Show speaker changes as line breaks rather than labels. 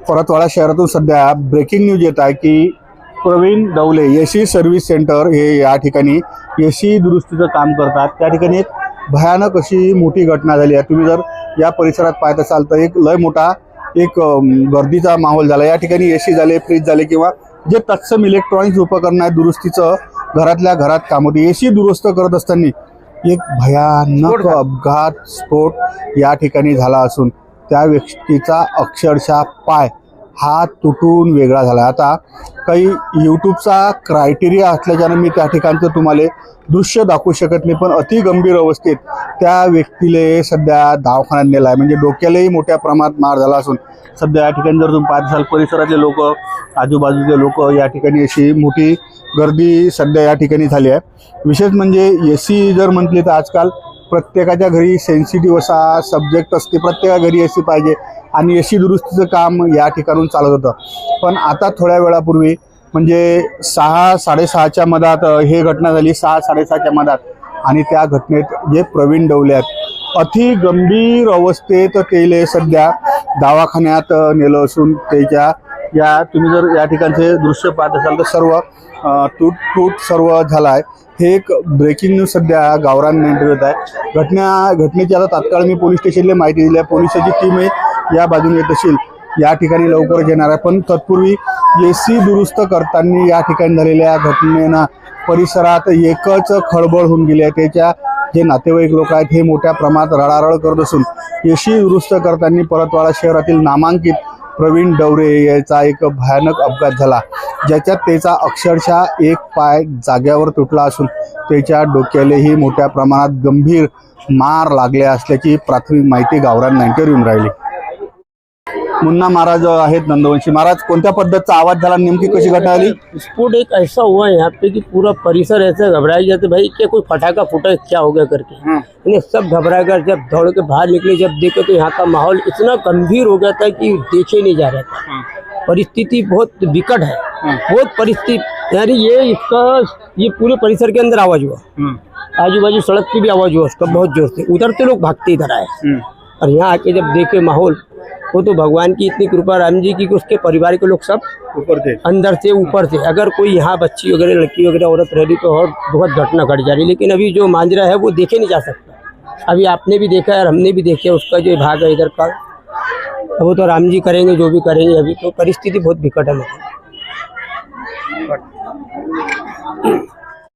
परतवाडा शहरातून सध्या breaking news येत आहे की Praveen Dawale AC service centre हे या ठिकाणी एसी दुरुस्तीचं काम करतात। त्या ठिकाणी एक भयानक अशी मोठी घटना झाली आहे। तुम्ही जर या परिसरात पाहत असाल तर एक लय मोठा एक गर्दीचा माहोल झाला। या ठिकाणी एसी झाले, फ्रीज झाले किंवा जे तत्सम इलेक्ट्रॉनिक्स उपकरण आहे दुरुस्तीचं घरातल्या घरात काम होते। एसी दुरुस्त करत असताना एक भयानक अपघात स्फोट या ठिकाणी झाला असून त्या व्यक्तीचा अक्षरशः पाय हात तुटून वेगळा झाला। आता काही यूट्यूबचा क्रायटेरिया असल्याच्यानं मी त्या ठिकाणचं तुम्हाला दृश्य दाखवू शकत नाही, पण अति गंभीर अवस्थेत त्या व्यक्तीला सध्या दवाखान्यात नेला आहे। म्हणजे डोक्यालाही मोठ्या प्रमाणात मार झाला असून सध्या या ठिकाणी जर तुम्ही पाहत असाल परिसरातले लोक, आजूबाजूचे लोक या ठिकाणी अशी मोठी गर्दी सध्या या ठिकाणी झाली आहे। विशेष म्हणजे एसी जर म्हटले तर आजकाल प्रत्येकाच्या घरी सेन्सिटिव्ह असा सब्जेक्ट असते, प्रत्येका घरी एसी पाहिजे आणि एसी दुरुस्तीचं काम या ठिकाणून चालत होतं। पण आता थोड्या वेळापूर्वी म्हणजे 6-6:30च्या मधात हे घटना झाली, 6-6:30च्या मधात, आणि त्या घटनेत जे प्रवीण डवले आहेत अति गंभीर अवस्थेत तेले सध्या दवाखान्यात नेलं असून त्याच्या या तुम्ही जर या ठिकाणचे दृश्य पाहत असाल तर सर्व तूट सर्व झाला आहे। हे एक ब्रेकिंग न्यूज सध्या गावरान इंटरव्ह्यूत आहे। घटनेची आता तात्काळ मी पोलीस स्टेशनला माहिती दिली आहे। पोलिसाची टीम या बाजूने येत असेल, या ठिकाणी लवकर येणार आहे। पण तत्पूर्वी एसी दुरुस्त करताना या ठिकाणी झालेल्या घटनेनं परिसरात एकच खळबळ होऊन गेली आहे। त्याच्या जे नातेवाईक लोक आहेत हे मोठ्या प्रमाणात रडारड करत असून एसी दुरुस्त करताना परतवाडा शहरातील नामांकित प्रवीण डवरे याचा एक भयानक अपघात झाला, ज्याच्यात त्याचा अक्षरशः एक पाय जाग्यावर तुटला असून त्याच्या डोक्यालाही मोठ्या प्रमाणात गंभीर मार लागले असल्याची प्राथमिक माहिती गावरान इंटरव्ह्यूत राहिली। मुन्ना महाराज आहेत नंदवंशी। महाराज, कोणत्या पद्धतीचा आवाज झाला, नेमकी कशी घटना झाली?
स्फोट एक ऐसा हुआ यहाँ पे कि पूरा परिसर ऐसे घबराया जाते भाई क्या कोई पटाखा फूटा क्या हो गया करके। इन्हें सब घबरा कर जब दौड़ के बाहर निकले, जब देखे तो यहाँ का माहौल इतना गंभीर हो गया था कि देखे नहीं जा रहा था। परिस्थिति बहुत विकट है, बहुत परिस्थिति यानी ये पूरे परिसर के अंदर आवाज हुआ, आजू बाजू सड़क की भी आवाज हुआ उसका बहुत जोर से। उधर से लोग भागते इधर आए और यहाँ आके जब देखे माहौल, वो तो भगवान की इतनी कृपा, राम जी की, उसके परिवार के लोग सब ऊपर थे, अंदर से ऊपर थे। अगर कोई यहाँ बच्ची वगैरह, लड़की वगैरह, औरत रही तो और बहुत घटना घट जा रही। लेकिन अभी जो मांजरा है वो देखे नहीं जा सकता। अभी आपने भी देखा है और हमने भी देखा, उसका जो भाग है इधर का, वो तो राम जी करेंगे जो भी करेंगे। अभी तो परिस्थिति बहुत विकट है।